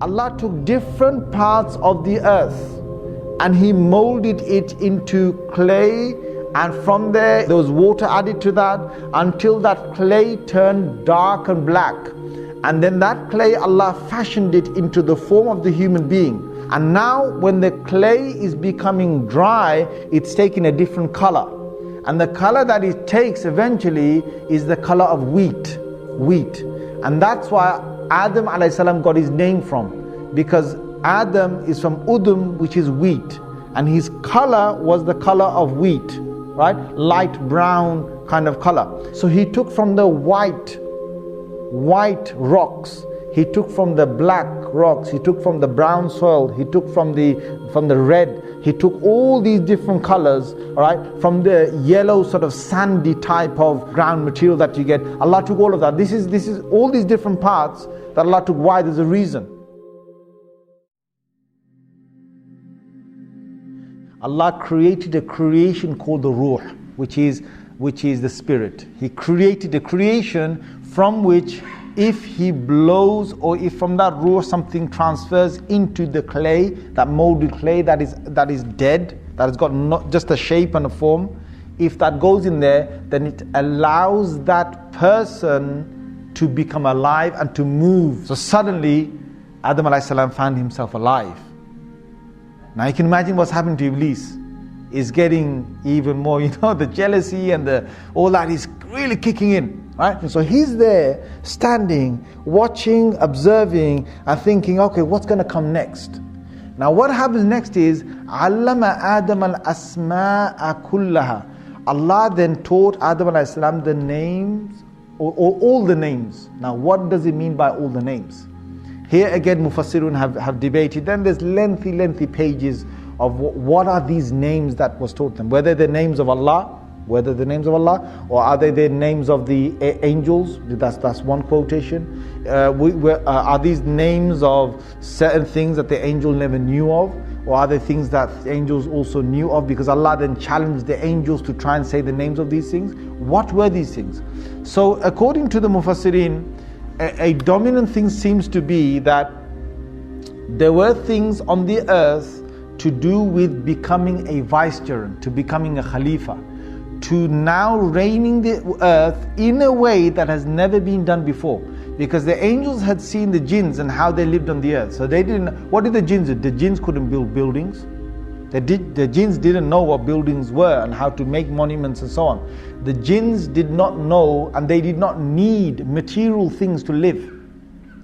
Allah took different parts of the earth and He molded it into clay, and from there was water added to that until that clay turned dark and black. And then that clay, Allah fashioned it into the form of the human being. And now when the clay is becoming dry, it's taking a different color. And the color that it takes eventually is the color of wheat. And that's why Adam alayhi salam got his name from, because Adam is from udum, which is wheat, and his color was the color of wheat, right? Light brown kind of color. So he took from the white rocks, he took from the black rocks, he took from the brown soil, he took from the red, he took all these different colors, right? From the yellow sort of sandy type of ground material that you get. Allah took all of that. This is all these different parts that Allah took. Why? There's a reason. Allah created a creation called the ruh, which is the spirit. He created a creation from which, if He blows, or if from that ruh something transfers into the clay, that molded clay that is dead, that has got not just a shape and a form, if that goes in there, then it allows that person to become alive and to move. So suddenly Adam alayhi salam found himself alive. Now you can imagine what's happening to Iblis. Is getting even more, the jealousy and all that is really kicking in, right? And so he's there, standing, watching, observing, and thinking, okay, what's going to come next? Now what happens next is, Allama Adam al-asma'a kullaha. Allah then taught Adam alayhi salam the names, or all the names. Now what does it mean by all the names? Here again, Mufassirun have debated. Then there's lengthy pages of what are these names that was taught them. Whether they're names of Allah, or are they the names of the angels? That's one quotation. Are these names of certain things that the angel never knew of? Or are they things that the angels also knew of? Because Allah then challenged the angels to try and say the names of these things. What were these things? So according to the Mufassirin, a dominant thing seems to be that there were things on the earth to do with becoming a vicegerent, to becoming a khalifa, to now reigning the earth in a way that has never been done before. Because the angels had seen the jinns and how they lived on the earth. So they didn't, what did the jinns do? The jinns couldn't build buildings. The jinns didn't know what buildings were and how to make monuments and so on. The jinns did not know, and they did not need material things to live.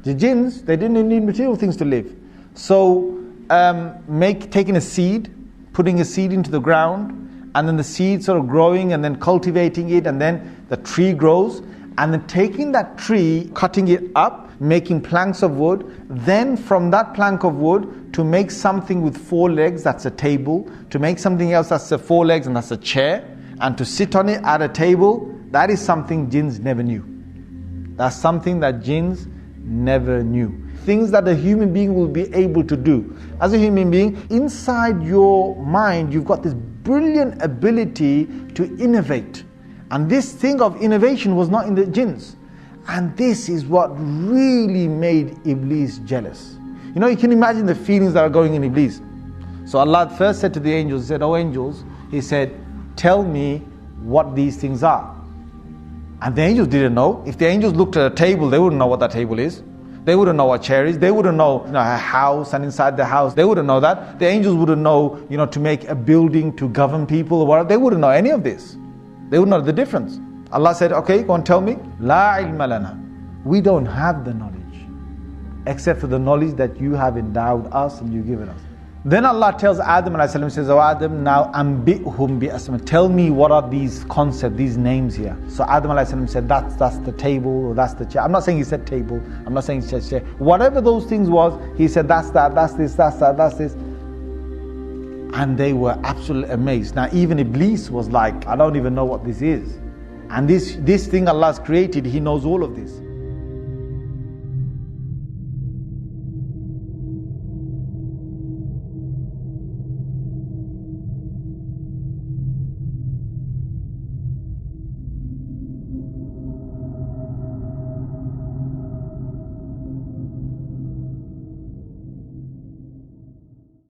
The jinns, they didn't need material things to live. So taking a seed, putting a seed into the ground, and then the seed sort of growing and then cultivating it, and then the tree grows, and then taking that tree, cutting it up, making planks of wood, then from that plank of wood to make something with 4 legs, that's a table, to make something else that's 4 legs and that's a chair, and to sit on it at a table, that is something jinns never knew. That's something that jinns never knew. Things that a human being will be able to do. As a human being, inside your mind, you've got this brilliant ability to innovate. And this thing of innovation was not in the jinns. And this is what really made Iblis jealous. You can imagine the feelings that are going in Iblis. So Allah first said to the angels, He said, "Oh angels," He said, "tell me what these things are." And the angels didn't know. If the angels looked at a table, they wouldn't know what that table is. They wouldn't know what chair is. They wouldn't know, a house, and inside the house, they wouldn't know that. The angels wouldn't know, to make a building to govern people or whatever. They wouldn't know any of this. They wouldn't know the difference. Allah said, okay, go and tell me. La ilma lana. We don't have the knowledge, except for the knowledge that you have endowed us and you've given us. Then Allah tells Adam alayhi salam, says, "Oh Adam, now ambihum bi asma." Tell me what are these concepts, these names here. So Adam alayhi salam said, that's the table, or that's the chair. I'm not saying he said table, I'm not saying he said chair. Whatever those things was, he said that's that, that's this, that's that, that's this. And they were absolutely amazed. Now even Iblis was like, I don't even know what this is. And this thing Allah's created, he knows all of this.